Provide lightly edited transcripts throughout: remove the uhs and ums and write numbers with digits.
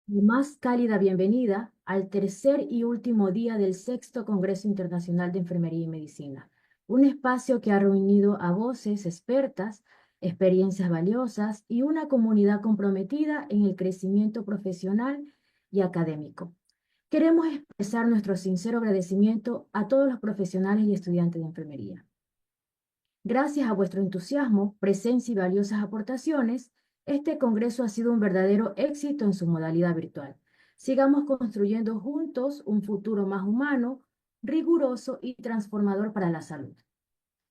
Más cálida bienvenida al tercer y último día del sexto Congreso Internacional de Enfermería y Medicina, un espacio que ha reunido a voces expertas, experiencias valiosas y una comunidad comprometida en el crecimiento profesional y académico. Queremos expresar nuestro sincero agradecimiento a todos los profesionales y estudiantes de enfermería. Gracias a vuestro entusiasmo, presencia y valiosas aportaciones, este congreso ha sido un verdadero éxito en su modalidad virtual. Sigamos construyendo juntos un futuro más humano, riguroso y transformador para la salud.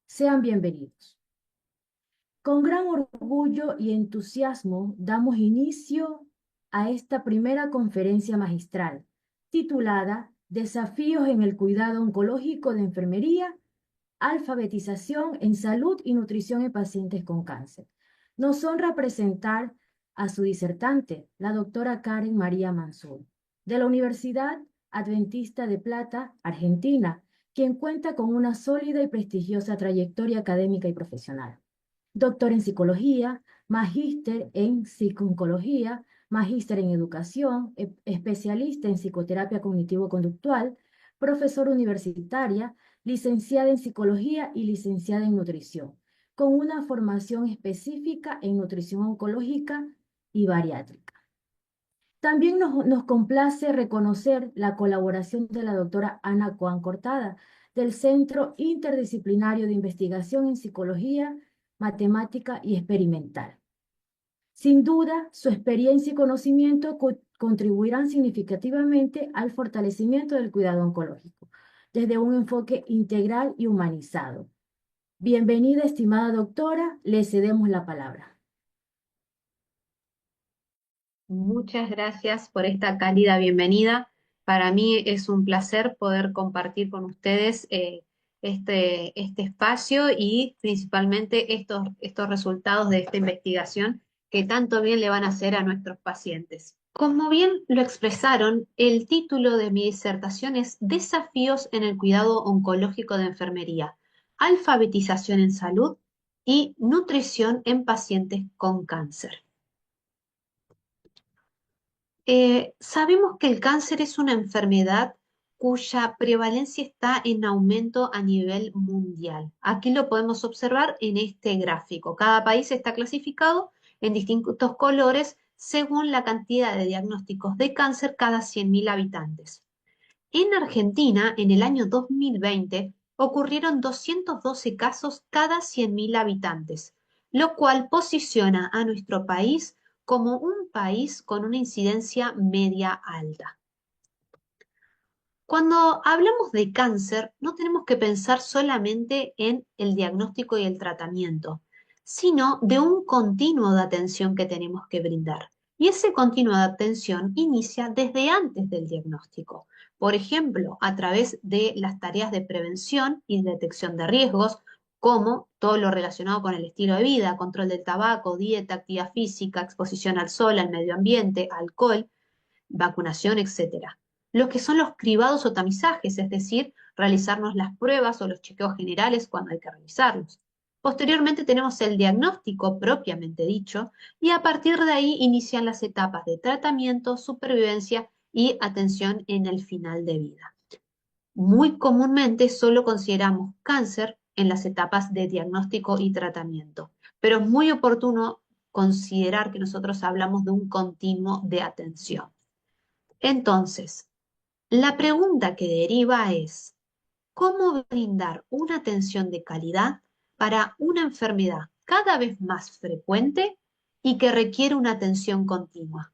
Sean bienvenidos. Con gran orgullo y entusiasmo damos inicio a esta primera conferencia magistral, titulada Desafíos en el cuidado oncológico de enfermería, alfabetización en salud y nutrición en pacientes con cáncer. Nos honra presentar a su disertante, la doctora Karen María Mansur, de la Universidad Adventista de Plata, Argentina, quien cuenta con una sólida y prestigiosa trayectoria académica y profesional. Doctor en psicología, magíster en psiconcología, magíster en educación, especialista en psicoterapia cognitivo-conductual, profesora universitaria, licenciada en psicología y licenciada en nutrición, con una formación específica en nutrición oncológica y bariátrica. También nos complace reconocer la colaboración de la doctora Ana Coan Cortada, del Centro Interdisciplinario de Investigación en Psicología, Matemática y Experimental. Sin duda, su experiencia y conocimiento contribuirán significativamente al fortalecimiento del cuidado oncológico, desde un enfoque integral y humanizado. Bienvenida, estimada doctora, le cedemos la palabra. Muchas gracias por esta cálida bienvenida. Para mí es un placer poder compartir con ustedes este espacio y principalmente estos resultados de esta investigación que tanto bien le van a hacer a nuestros pacientes. Como bien lo expresaron, el título de mi disertación es Desafíos en el cuidado oncológico de enfermería, alfabetización en salud y nutrición en pacientes con cáncer. Sabemos que el cáncer es una enfermedad cuya prevalencia está en aumento a nivel mundial. Aquí lo podemos observar en este gráfico. Cada país está clasificado en distintos colores según la cantidad de diagnósticos de cáncer cada 100.000 habitantes. En Argentina, en el año 2020, ocurrieron 212 casos cada 100.000 habitantes, lo cual posiciona a nuestro país como un país con una incidencia media alta. Cuando hablamos de cáncer, no tenemos que pensar solamente en el diagnóstico y el tratamiento, sino de un continuo de atención que tenemos que brindar. Y ese continuo de atención inicia desde antes del diagnóstico. Por ejemplo, a través de las tareas de prevención y detección de riesgos, como todo lo relacionado con el estilo de vida, control del tabaco, dieta, actividad física, exposición al sol, al medio ambiente, alcohol, vacunación, etcétera. Lo que son los cribados o tamizajes, es decir, realizarnos las pruebas o los chequeos generales cuando hay que realizarlos. Posteriormente tenemos el diagnóstico propiamente dicho y a partir de ahí inician las etapas de tratamiento, supervivencia y atención en el final de vida. Muy comúnmente solo consideramos cáncer en las etapas de diagnóstico y tratamiento, pero es muy oportuno considerar que nosotros hablamos de un continuo de atención. Entonces, la pregunta que deriva es, ¿cómo brindar una atención de calidad para una enfermedad cada vez más frecuente y que requiere una atención continua?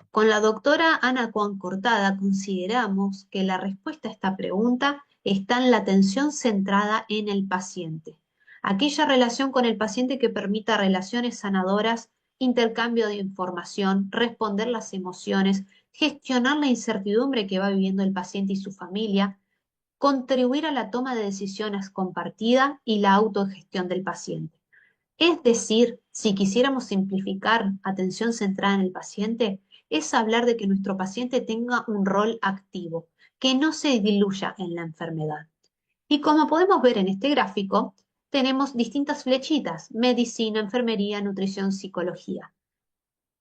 Con la doctora Ana Juan Cortada consideramos que la respuesta a esta pregunta está en la atención centrada en el paciente, aquella relación con el paciente que permita relaciones sanadoras, intercambio de información, responder las emociones, gestionar la incertidumbre que va viviendo el paciente y su familia, contribuir a la toma de decisiones compartida y la autogestión del paciente. Es decir, si quisiéramos simplificar atención centrada en el paciente, es hablar de que nuestro paciente tenga un rol activo, que no se diluya en la enfermedad. Y como podemos ver en este gráfico, tenemos distintas flechitas: medicina, enfermería, nutrición, psicología.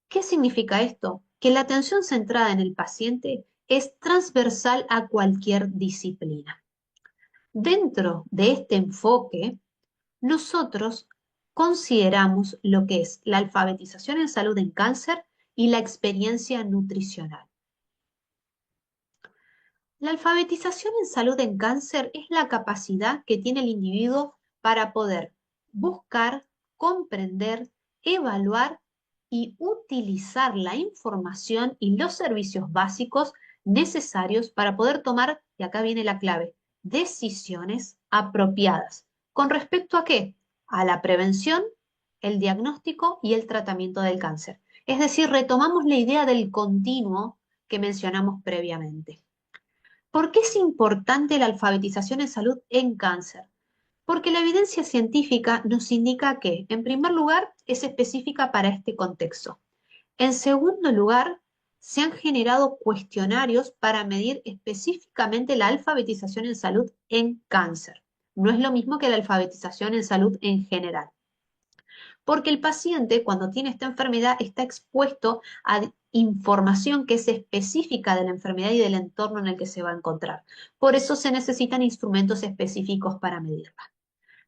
¿Qué significa esto? Que la atención centrada en el paciente es transversal a cualquier disciplina. Dentro de este enfoque, nosotros consideramos lo que es la alfabetización en salud en cáncer y la experiencia nutricional. La alfabetización en salud en cáncer es la capacidad que tiene el individuo para poder buscar, comprender, evaluar y utilizar la información y los servicios básicos necesarios para poder tomar, y acá viene la clave, decisiones apropiadas. ¿Con respecto a qué? A la prevención, el diagnóstico y el tratamiento del cáncer. Es decir, retomamos la idea del continuo que mencionamos previamente. ¿Por qué es importante la alfabetización en salud en cáncer? Porque la evidencia científica nos indica que, en primer lugar, es específica para este contexto. En segundo lugar, se han generado cuestionarios para medir específicamente la alfabetización en salud en cáncer. No es lo mismo que la alfabetización en salud en general, porque el paciente cuando tiene esta enfermedad está expuesto a información que es específica de la enfermedad y del entorno en el que se va a encontrar. Por eso se necesitan instrumentos específicos para medirla.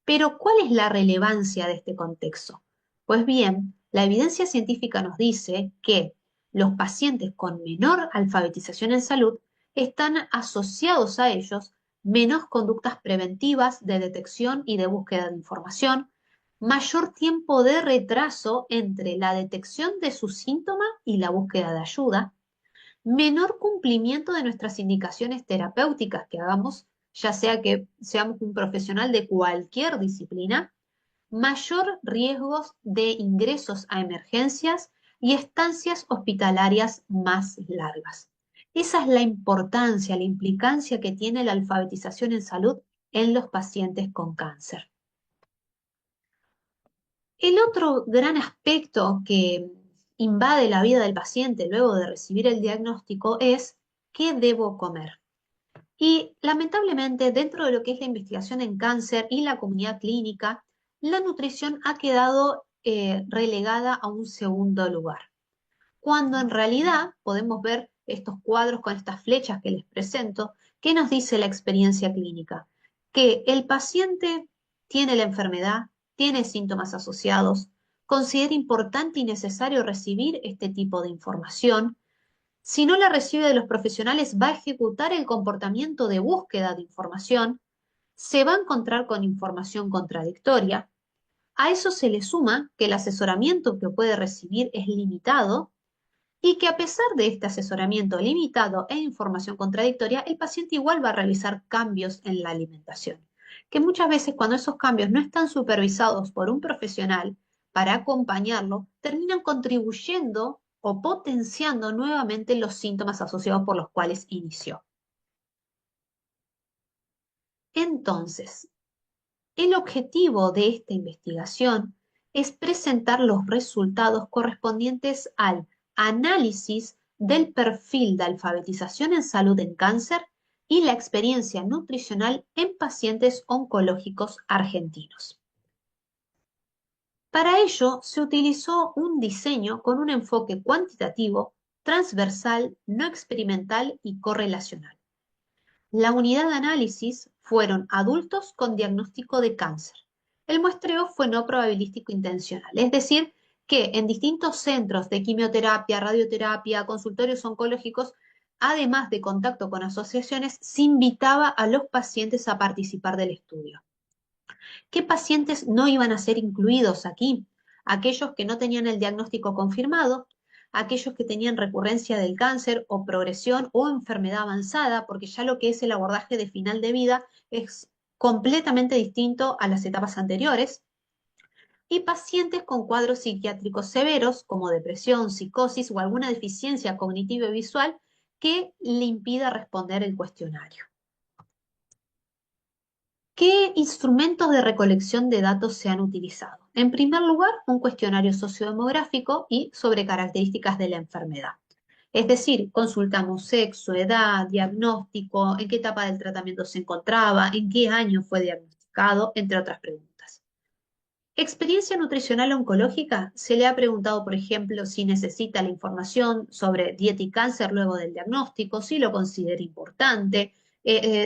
Pero, ¿cuál es la relevancia de este contexto? Pues bien, la evidencia científica nos dice que los pacientes con menor alfabetización en salud están asociados a ellos menos conductas preventivas de detección y de búsqueda de información, mayor tiempo de retraso entre la detección de su síntoma y la búsqueda de ayuda, menor cumplimiento de nuestras indicaciones terapéuticas que hagamos, ya sea que seamos un profesional de cualquier disciplina, mayor riesgos de ingresos a emergencias y estancias hospitalarias más largas. Esa es la importancia, la implicancia que tiene la alfabetización en salud en los pacientes con cáncer. El otro gran aspecto que invade la vida del paciente luego de recibir el diagnóstico es ¿qué debo comer? Y lamentablemente, dentro de lo que es la investigación en cáncer y la comunidad clínica, la nutrición ha quedado relegada a un segundo lugar, cuando en realidad podemos ver estos cuadros con estas flechas que les presento, ¿qué nos dice la experiencia clínica? Que el paciente tiene la enfermedad, tiene síntomas asociados, considera importante y necesario recibir este tipo de información. Si no la recibe de los profesionales, va a ejecutar el comportamiento de búsqueda de información, se va a encontrar con información contradictoria. A eso se le suma que el asesoramiento que puede recibir es limitado y que a pesar de este asesoramiento limitado e información contradictoria, el paciente igual va a realizar cambios en la alimentación, que muchas veces cuando esos cambios no están supervisados por un profesional para acompañarlo, terminan contribuyendo o potenciando nuevamente los síntomas asociados por los cuales inició. Entonces, el objetivo de esta investigación es presentar los resultados correspondientes al análisis del perfil de alfabetización en salud en cáncer y la experiencia nutricional en pacientes oncológicos argentinos. Para ello se utilizó un diseño con un enfoque cuantitativo, transversal, no experimental y correlacional. La unidad de análisis fueron adultos con diagnóstico de cáncer. El muestreo fue no probabilístico intencional, es decir, que en distintos centros de quimioterapia, radioterapia, consultorios oncológicos, además de contacto con asociaciones, se invitaba a los pacientes a participar del estudio. ¿Qué pacientes no iban a ser incluidos aquí? Aquellos que no tenían el diagnóstico confirmado, aquellos que tenían recurrencia del cáncer o progresión o enfermedad avanzada, porque ya lo que es el abordaje de final de vida es completamente distinto a las etapas anteriores, y pacientes con cuadros psiquiátricos severos como depresión, psicosis o alguna deficiencia cognitiva y visual que le impida responder el cuestionario. ¿Qué instrumentos de recolección de datos se han utilizado? En primer lugar, un cuestionario sociodemográfico y sobre características de la enfermedad. Es decir, consultamos sexo, edad, diagnóstico, en qué etapa del tratamiento se encontraba, en qué año fue diagnosticado, entre otras preguntas. Experiencia nutricional oncológica, se le ha preguntado, por ejemplo, si necesita la información sobre dieta y cáncer luego del diagnóstico, si lo considera importante,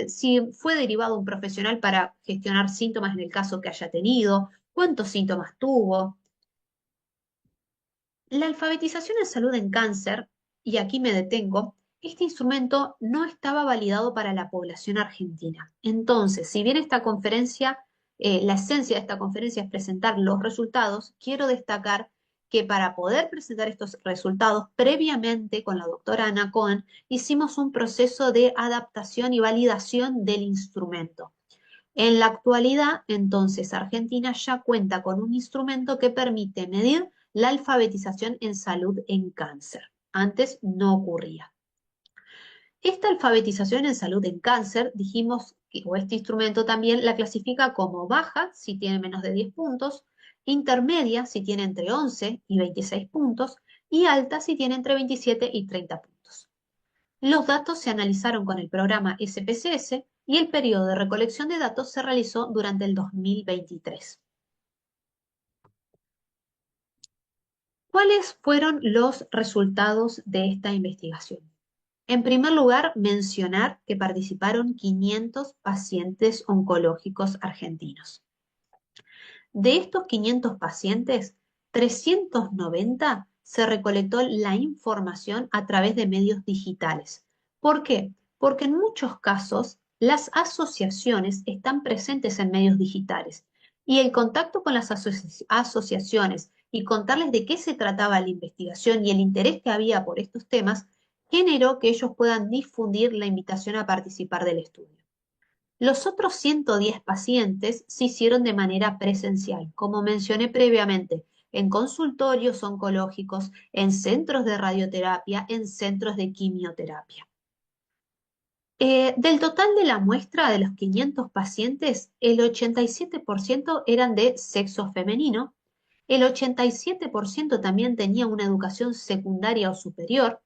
si fue derivado un profesional para gestionar síntomas en el caso que haya tenido, cuántos síntomas tuvo. La alfabetización en salud en cáncer, y aquí me detengo, este instrumento no estaba validado para la población argentina. Entonces, si bien esta conferencia, la esencia de esta conferencia es presentar los resultados, quiero destacar que para poder presentar estos resultados, previamente con la doctora Ana Cohen, hicimos un proceso de adaptación y validación del instrumento. En la actualidad, entonces, Argentina ya cuenta con un instrumento que permite medir la alfabetización en salud en cáncer. Antes no ocurría. Esta alfabetización en salud en cáncer, dijimos, o este instrumento también la clasifica como baja si tiene menos de 10 puntos, intermedia si tiene entre 11 y 26 puntos y alta si tiene entre 27 y 30 puntos. Los datos se analizaron con el programa SPSS y el periodo de recolección de datos se realizó durante el 2023. ¿Cuáles fueron los resultados de esta investigación? En primer lugar, mencionar que participaron 500 pacientes oncológicos argentinos. De estos 500 pacientes, 390 se recolectó la información a través de medios digitales. ¿Por qué? Porque en muchos casos las asociaciones están presentes en medios digitales y el contacto con las asociaciones y contarles de qué se trataba la investigación y el interés que había por estos temas generó que ellos puedan difundir la invitación a participar del estudio. Los otros 110 pacientes se hicieron de manera presencial, como mencioné previamente, en consultorios oncológicos, en centros de radioterapia, en centros de quimioterapia. Del total de la muestra de los 500 pacientes, el 87% eran de sexo femenino, el 87% también tenía una educación secundaria o superior,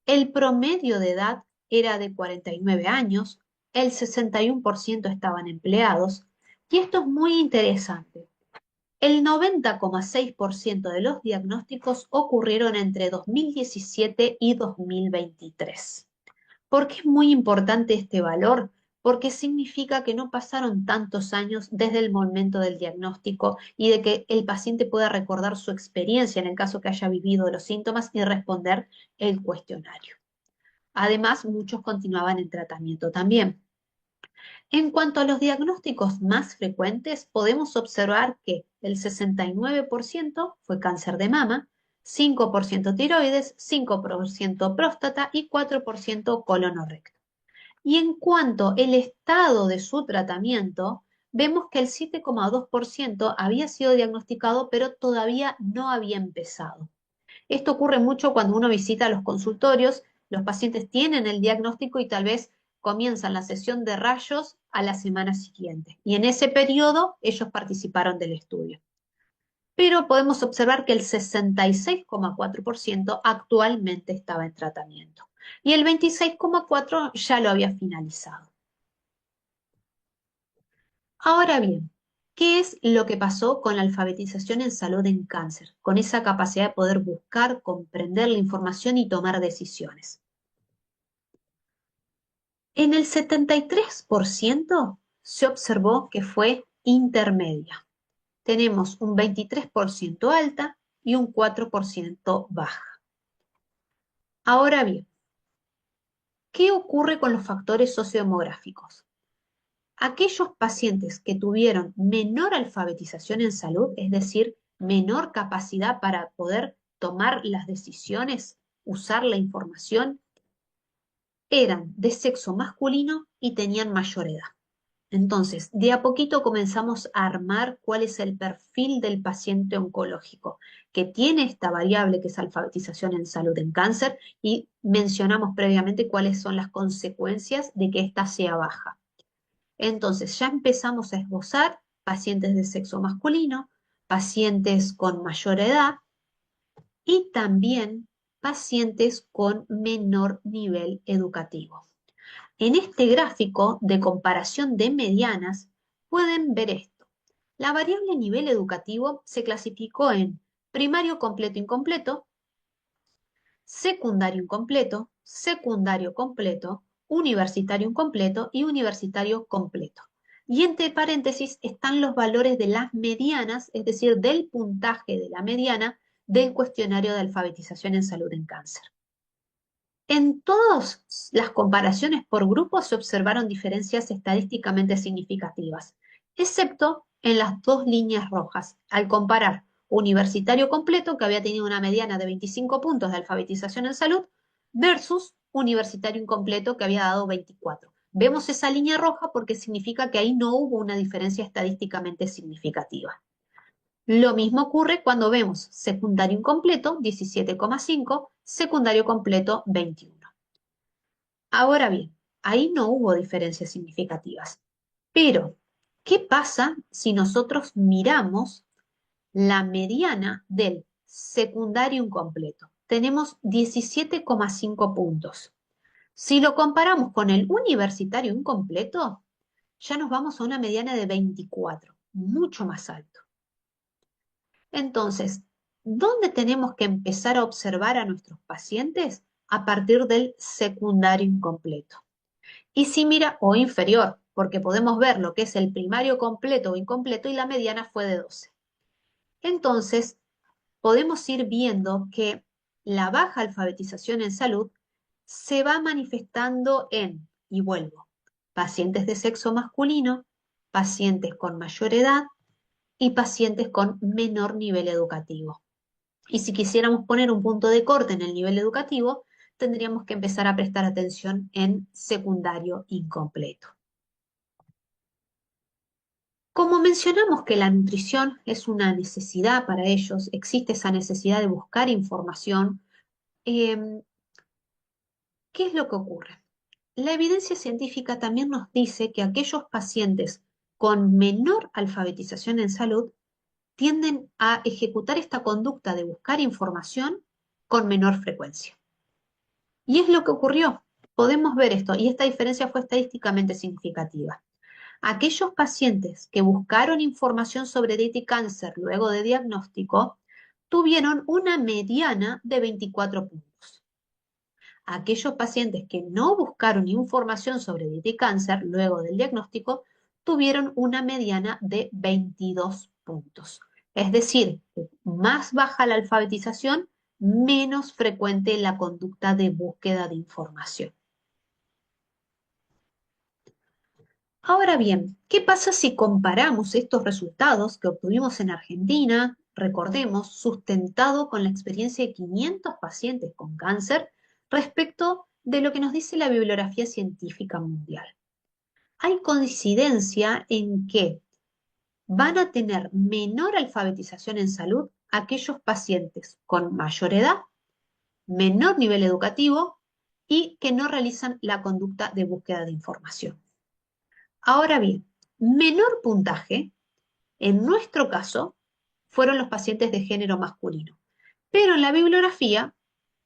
el promedio de edad era de 49 años, el 61% estaban empleados, y esto es muy interesante. El 90,6% de los diagnósticos ocurrieron entre 2017 y 2023. ¿Por qué es muy importante este valor? Porque significa que no pasaron tantos años desde el momento del diagnóstico y de que el paciente pueda recordar su experiencia en el caso que haya vivido los síntomas y responder el cuestionario. Además, muchos continuaban en tratamiento también. En cuanto a los diagnósticos más frecuentes, podemos observar que el 69% fue cáncer de mama, 5% tiroides, 5% próstata y 4% colon o recto. Y en cuanto al estado de su tratamiento, vemos que el 7,2% había sido diagnosticado, pero todavía no había empezado. Esto ocurre mucho cuando uno visita los consultorios, los pacientes tienen el diagnóstico y tal vez comienzan la sesión de rayos a la semana siguiente. Y en ese periodo ellos participaron del estudio. Pero podemos observar que el 66,4% actualmente estaba en tratamiento y el 26,4% ya lo había finalizado. Ahora bien, ¿qué es lo que pasó con la alfabetización en salud en cáncer? Con esa capacidad de poder buscar, comprender la información y tomar decisiones. En el 73% se observó que fue intermedia. Tenemos un 23% alta y un 4% baja. Ahora bien, ¿qué ocurre con los factores sociodemográficos? Aquellos pacientes que tuvieron menor alfabetización en salud, es decir, menor capacidad para poder tomar las decisiones, usar la información, eran de sexo masculino y tenían mayor edad. Entonces, de a poquito comenzamos a armar cuál es el perfil del paciente oncológico, que tiene esta variable que es alfabetización en salud en cáncer, y mencionamos previamente cuáles son las consecuencias de que ésta sea baja. Entonces, ya empezamos a esbozar pacientes de sexo masculino, pacientes con mayor edad y también pacientes con menor nivel educativo. En este gráfico de comparación de medianas pueden ver esto. La variable nivel educativo se clasificó en primario completo incompleto, secundario incompleto, secundario completo, universitario incompleto y universitario completo. Y entre paréntesis están los valores de las medianas, es decir, del puntaje de la mediana del cuestionario de alfabetización en salud en cáncer. En todas las comparaciones por grupos se observaron diferencias estadísticamente significativas, excepto en las dos líneas rojas, al comparar universitario completo, que había tenido una mediana de 25 puntos de alfabetización en salud, versus universitario incompleto, que había dado 24. Vemos esa línea roja porque significa que ahí no hubo una diferencia estadísticamente significativa. Lo mismo ocurre cuando vemos secundario incompleto, 17,5, secundario completo, 21. Ahora bien, ahí no hubo diferencias significativas. Pero, ¿qué pasa si nosotros miramos la mediana del secundario incompleto? Tenemos 17,5 puntos. Si lo comparamos con el universitario incompleto, ya nos vamos a una mediana de 24, mucho más alto. Entonces, ¿dónde tenemos que empezar a observar a nuestros pacientes? A partir del secundario incompleto. Y si mira, o inferior, porque podemos ver lo que es el primario completo o incompleto y la mediana fue de 12. Entonces, podemos ir viendo que la baja alfabetización en salud se va manifestando en, y vuelvo, pacientes de sexo masculino, pacientes con mayor edad y pacientes con menor nivel educativo. Y si quisiéramos poner un punto de corte en el nivel educativo, tendríamos que empezar a prestar atención en secundario incompleto. Como mencionamos que la nutrición es una necesidad para ellos, existe esa necesidad de buscar información, ¿qué es lo que ocurre? La evidencia científica también nos dice que aquellos pacientes con menor alfabetización en salud tienden a ejecutar esta conducta de buscar información con menor frecuencia. Y es lo que ocurrió. Podemos ver esto, y esta diferencia fue estadísticamente significativa. Aquellos pacientes que buscaron información sobre dieta y cáncer luego de diagnóstico tuvieron una mediana de 24 puntos. Aquellos pacientes que no buscaron información sobre dieta y cáncer luego del diagnóstico tuvieron una mediana de 22 puntos. Es decir, más baja la alfabetización, menos frecuente la conducta de búsqueda de información. Ahora bien, ¿qué pasa si comparamos estos resultados que obtuvimos en Argentina, recordemos, sustentado con la experiencia de 500 pacientes con cáncer, respecto de lo que nos dice la bibliografía científica mundial? Hay coincidencia en que van a tener menor alfabetización en salud aquellos pacientes con mayor edad, menor nivel educativo y que no realizan la conducta de búsqueda de información. Ahora bien, menor puntaje, en nuestro caso, fueron los pacientes de género masculino, pero en la bibliografía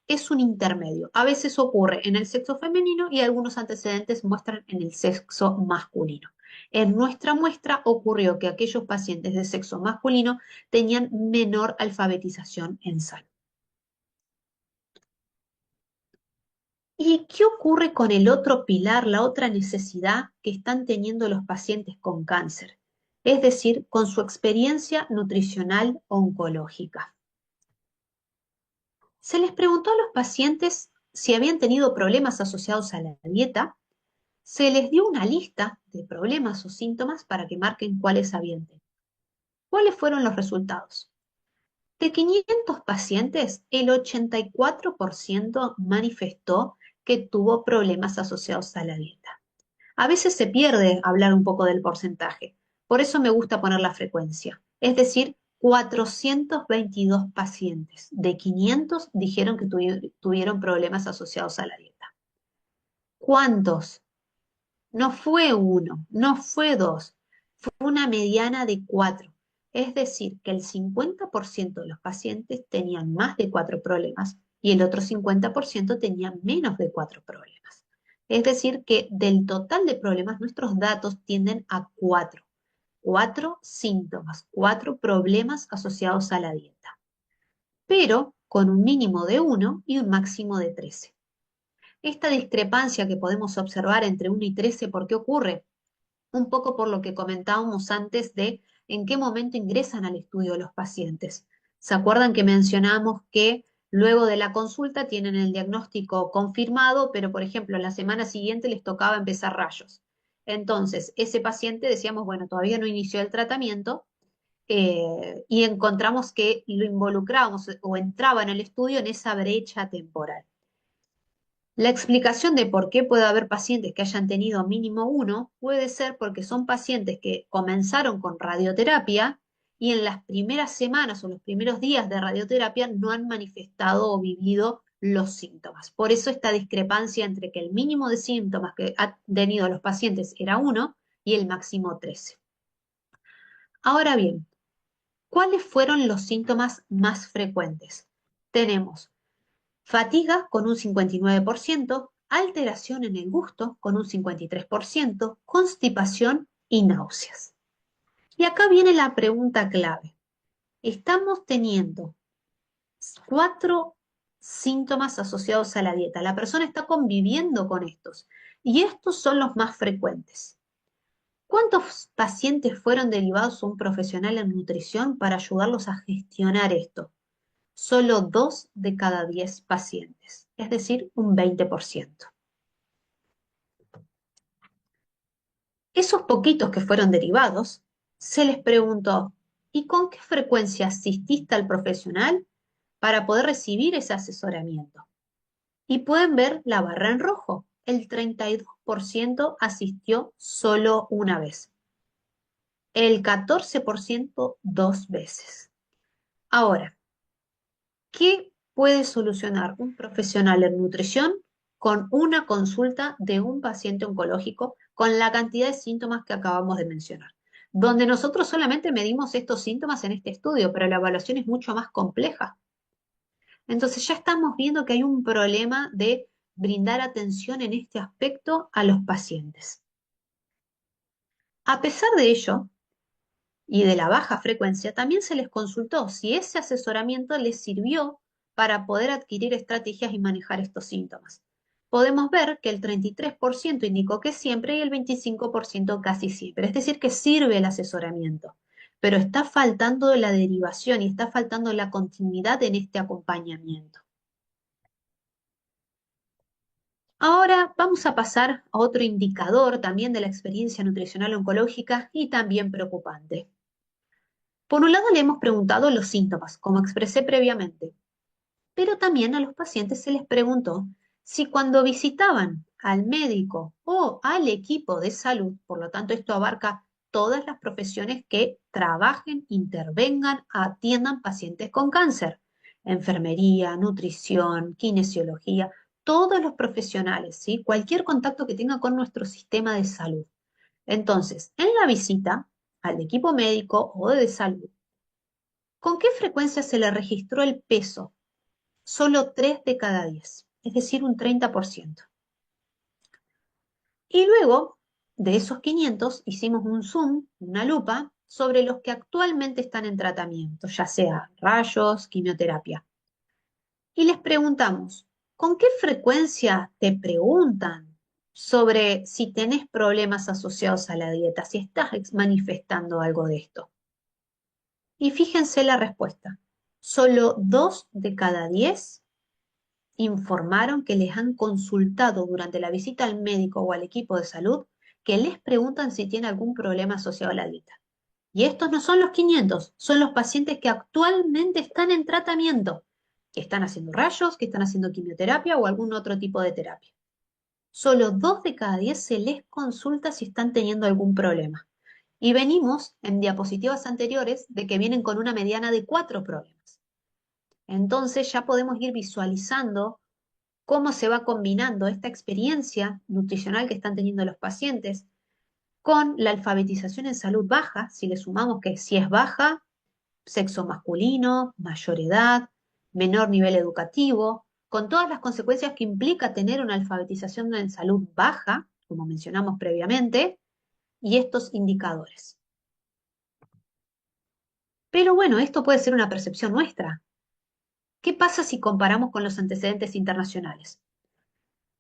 es un intermedio. A veces ocurre en el sexo femenino y algunos antecedentes muestran en el sexo masculino. En nuestra muestra ocurrió que aquellos pacientes de sexo masculino tenían menor alfabetización en salud. ¿Y qué ocurre con el otro pilar, la otra necesidad que están teniendo los pacientes con cáncer? Es decir, con su experiencia nutricional oncológica. Se les preguntó a los pacientes si habían tenido problemas asociados a la dieta, se les dio una lista de problemas o síntomas para que marquen cuáles habían tenido. ¿Cuáles fueron los resultados? De 500 pacientes, el 84% manifestó que tuvo problemas asociados a la dieta. A veces se pierde hablar un poco del porcentaje, por eso me gusta poner la frecuencia. Es decir, 422 pacientes de 500 dijeron que tuvieron problemas asociados a la dieta. ¿Cuántos? No fue uno, no fue dos, fue una mediana de 4. Es decir, que el 50% de los pacientes tenían más de 4 problemas y el otro 50% tenía menos de 4 problemas. Es decir, que del total de problemas nuestros datos tienden a 4. 4 síntomas, 4 problemas asociados a la dieta, pero con un mínimo de 1 y un máximo de 13. Esta discrepancia que podemos observar entre 1 y 13, ¿por qué ocurre? Un poco por lo que comentábamos antes de en qué momento ingresan al estudio los pacientes. ¿Se acuerdan que mencionamos que luego de la consulta tienen el diagnóstico confirmado, pero por ejemplo la semana siguiente les tocaba empezar rayos? Entonces, ese paciente decíamos, bueno, todavía no inició el tratamiento, y encontramos que lo involucrábamos o entraba en el estudio en esa brecha temporal. La explicación de por qué puede haber pacientes que hayan tenido mínimo 1 puede ser porque son pacientes que comenzaron con radioterapia y en las primeras semanas o los primeros días de radioterapia no han manifestado o vivido los síntomas. Por eso esta discrepancia entre que el mínimo de síntomas que han tenido los pacientes era 1 y el máximo 13. Ahora bien, ¿cuáles fueron los síntomas más frecuentes? Tenemos fatiga con un 59%, alteración en el gusto con un 53%, constipación y náuseas. Y acá viene la pregunta clave. Estamos teniendo 4 síntomas asociados a la dieta. La persona está conviviendo con estos y estos son los más frecuentes. ¿Cuántos pacientes fueron derivados a un profesional en nutrición para ayudarlos a gestionar esto? Solo 2 de cada 10 pacientes, es decir, un 20%. Esos poquitos que fueron derivados, se les preguntó, ¿y con qué frecuencia asististe al profesional para poder recibir ese asesoramiento? Y pueden ver la barra en rojo, el 32% asistió solo una vez, el 14% 2 veces. Ahora, ¿qué puede solucionar un profesional en nutrición con una consulta de un paciente oncológico con la cantidad de síntomas que acabamos de mencionar? Donde nosotros solamente medimos estos síntomas en este estudio, pero la evaluación es mucho más compleja. Entonces ya estamos viendo que hay un problema de brindar atención en este aspecto a los pacientes. A pesar de ello, y de la baja frecuencia, también se les consultó si ese asesoramiento les sirvió para poder adquirir estrategias y manejar estos síntomas. Podemos ver que el 33% indicó que siempre y el 25% casi siempre, es decir, que sirve el asesoramiento, pero está faltando la derivación y está faltando la continuidad en este acompañamiento. Ahora vamos a pasar a otro indicador también de la experiencia nutricional oncológica y también preocupante. Por un lado, le hemos preguntado los síntomas, como expresé previamente, pero también a los pacientes se les preguntó si cuando visitaban al médico o al equipo de salud, por lo tanto esto abarca todas las profesiones que trabajen, intervengan, atiendan pacientes con cáncer, enfermería, nutrición, kinesiología, todos los profesionales, ¿sí? Cualquier contacto que tenga con nuestro sistema de salud. Entonces, en la visita al equipo médico o de salud, ¿con qué frecuencia se le registró el peso? Solo 3 de cada 10, es decir, un 30%. Y luego de esos 500 hicimos un zoom, una lupa, sobre los que actualmente están en tratamiento, ya sea rayos, quimioterapia. Y les preguntamos, ¿con qué frecuencia te preguntan sobre si tenés problemas asociados a la dieta, si estás manifestando algo de esto? Y fíjense la respuesta. Solo 2 de cada 10 informaron que les han consultado durante la visita al médico o al equipo de salud que les preguntan si tiene algún problema asociado a la dieta. Y estos no son los 500, son los pacientes que actualmente están en tratamiento, que están haciendo rayos, que están haciendo quimioterapia o algún otro tipo de terapia. Solo 2 de cada 10 se les consulta si están teniendo algún problema. Y venimos en diapositivas anteriores de que vienen con una mediana de 4 problemas. Entonces ya podemos ir visualizando cómo se va combinando esta experiencia nutricional que están teniendo los pacientes con la alfabetización en salud baja, si le sumamos que si es baja, sexo masculino, mayor edad, menor nivel educativo, con todas las consecuencias que implica tener una alfabetización en salud baja, como mencionamos previamente, y estos indicadores. Pero bueno, esto puede ser una percepción nuestra. ¿Qué pasa si comparamos con los antecedentes internacionales?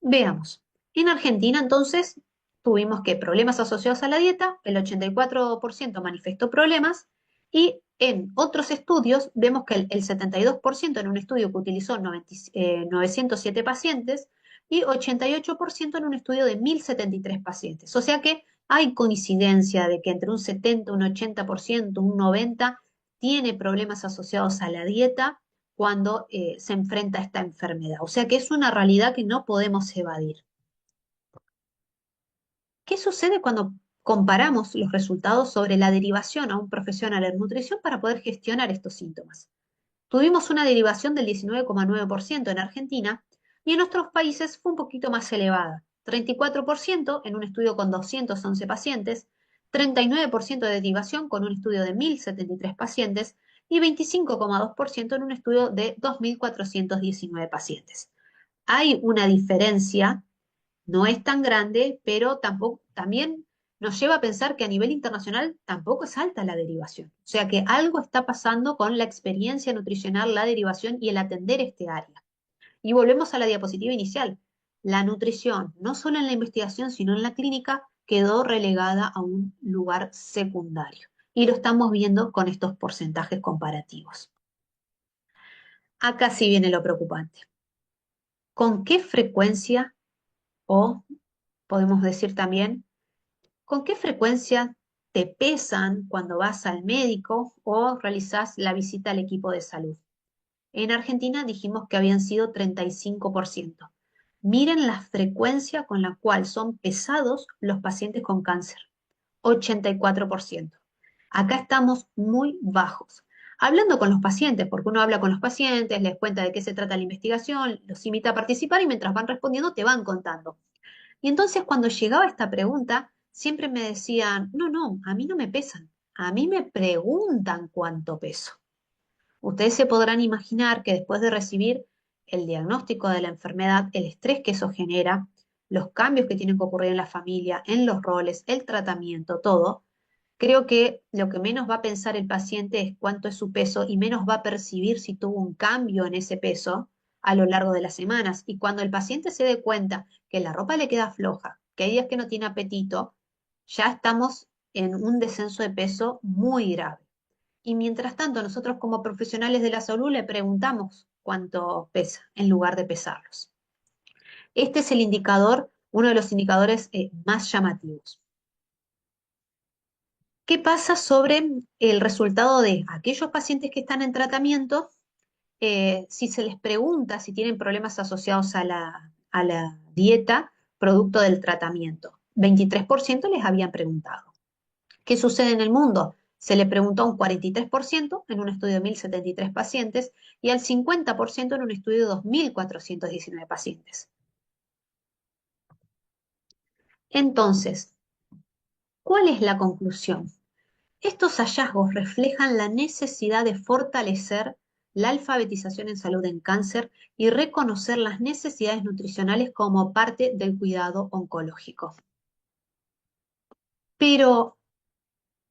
Veamos. En Argentina, entonces, tuvimos que problemas asociados a la dieta, el 84% manifestó problemas, y en otros estudios vemos que el 72% en un estudio que utilizó 907 pacientes y 88% en un estudio de 1073 pacientes. O sea que hay coincidencia de que entre un 70, un 80%, un 90% tiene problemas asociados a la dieta cuando se enfrenta a esta enfermedad. O sea que es una realidad que no podemos evadir. ¿Qué sucede cuando comparamos los resultados sobre la derivación a un profesional en nutrición para poder gestionar estos síntomas? Tuvimos una derivación del 19,9% en Argentina y en otros países fue un poquito más elevada, 34% en un estudio con 211 pacientes, 39% de derivación con un estudio de 1073 pacientes y 25,2% en un estudio de 2419 pacientes. Hay una diferencia, no es tan grande, pero tampoco, también nos lleva a pensar que a nivel internacional tampoco es alta la derivación. O sea que algo está pasando con la experiencia nutricional, la derivación y el atender este área. Y volvemos a la diapositiva inicial. La nutrición, no solo en la investigación, sino en la clínica, quedó relegada a un lugar secundario. Y lo estamos viendo con estos porcentajes comparativos. Acá sí viene lo preocupante. ¿Con qué frecuencia, o podemos decir también, con qué frecuencia te pesan cuando vas al médico o realizas la visita al equipo de salud? En Argentina dijimos que habían sido 35%. Miren la frecuencia con la cual son pesados los pacientes con cáncer, 84%. Acá estamos muy bajos. Hablando con los pacientes, porque uno habla con los pacientes, les cuenta de qué se trata la investigación, los invita a participar y mientras van respondiendo te van contando. Y entonces cuando llegaba esta pregunta, siempre me decían, no, no, a mí no me pesan, a mí me preguntan cuánto peso. Ustedes se podrán imaginar que después de recibir el diagnóstico de la enfermedad, el estrés que eso genera, los cambios que tienen que ocurrir en la familia, en los roles, el tratamiento, todo, creo que lo que menos va a pensar el paciente es cuánto es su peso y menos va a percibir si tuvo un cambio en ese peso a lo largo de las semanas. Y cuando el paciente se dé cuenta que la ropa le queda floja, que hay días que no tiene apetito, ya estamos en un descenso de peso muy grave. Y mientras tanto, nosotros como profesionales de la salud le preguntamos cuánto pesa en lugar de pesarlos. Este es el indicador, uno de los indicadores más llamativos. ¿Qué pasa sobre el resultado de aquellos pacientes que están en tratamiento? Si se les pregunta si tienen problemas asociados a la dieta producto del tratamiento. 23% les habían preguntado. ¿Qué sucede en el mundo? Se le preguntó a un 43% en un estudio de 1073 pacientes y al 50% en un estudio de 2419 pacientes. Entonces, ¿cuál es la conclusión? Estos hallazgos reflejan la necesidad de fortalecer la alfabetización en salud en cáncer y reconocer las necesidades nutricionales como parte del cuidado oncológico. Pero,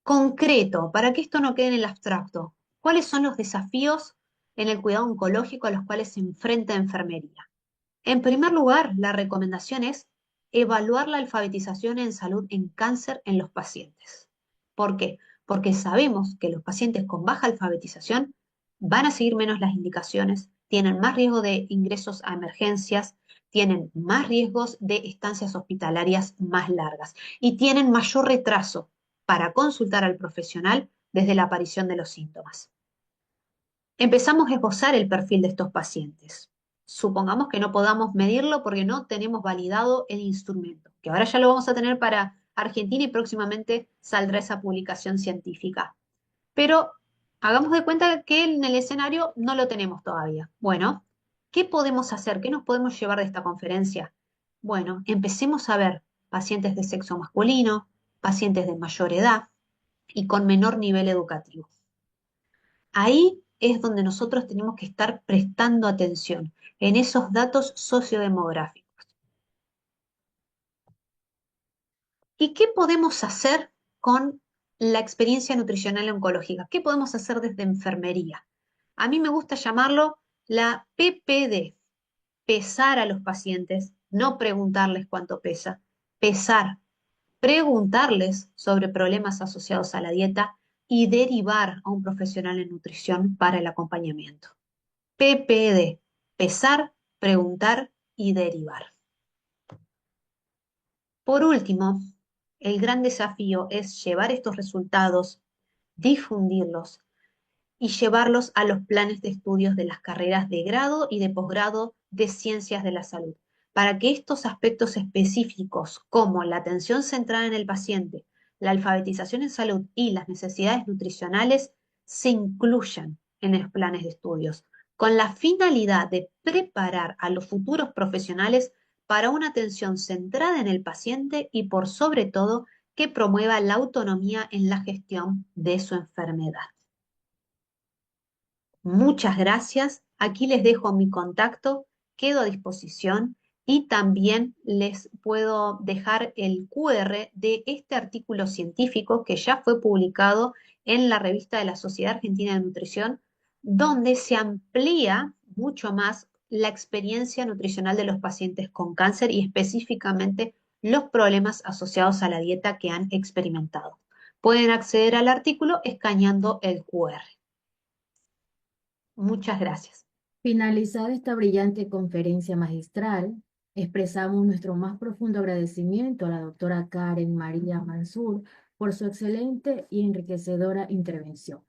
concreto, para que esto no quede en el abstracto, ¿cuáles son los desafíos en el cuidado oncológico a los cuales se enfrenta enfermería? En primer lugar, la recomendación es evaluar la alfabetización en salud en cáncer en los pacientes. ¿Por qué? Porque sabemos que los pacientes con baja alfabetización van a seguir menos las indicaciones, tienen más riesgo de ingresos a emergencias, tienen más riesgos de estancias hospitalarias más largas y tienen mayor retraso para consultar al profesional desde la aparición de los síntomas. Empezamos a esbozar el perfil de estos pacientes. Supongamos que no podamos medirlo porque no tenemos validado el instrumento, que ahora ya lo vamos a tener para Argentina y próximamente saldrá esa publicación científica. Pero hagamos de cuenta que en el escenario no lo tenemos todavía. Bueno, ¿qué podemos hacer? ¿Qué nos podemos llevar de esta conferencia? Bueno, empecemos a ver pacientes de sexo masculino, pacientes de mayor edad y con menor nivel educativo. Ahí es donde nosotros tenemos que estar prestando atención, en esos datos sociodemográficos. ¿Y qué podemos hacer con la experiencia nutricional oncológica. ¿Qué podemos hacer desde enfermería? A mí me gusta llamarlo la PPD, pesar a los pacientes, no preguntarles cuánto pesa, pesar, preguntarles sobre problemas asociados a la dieta y derivar a un profesional en nutrición para el acompañamiento. PPD, pesar, preguntar y derivar. Por último, el gran desafío es llevar estos resultados, difundirlos y llevarlos a los planes de estudios de las carreras de grado y de posgrado de ciencias de la salud, para que estos aspectos específicos, como la atención centrada en el paciente, la alfabetización en salud y las necesidades nutricionales, se incluyan en los planes de estudios, con la finalidad de preparar a los futuros profesionales para una atención centrada en el paciente y, por sobre todo, que promueva la autonomía en la gestión de su enfermedad. Muchas gracias. Aquí les dejo mi contacto, quedo a disposición y también les puedo dejar el QR de este artículo científico que ya fue publicado en la revista de la Sociedad Argentina de Nutrición, donde se amplía mucho más la experiencia nutricional de los pacientes con cáncer y específicamente los problemas asociados a la dieta que han experimentado. Pueden acceder al artículo escaneando el QR. Muchas gracias. Finalizada esta brillante conferencia magistral, expresamos nuestro más profundo agradecimiento a la doctora Karen María Mansur por su excelente y enriquecedora intervención.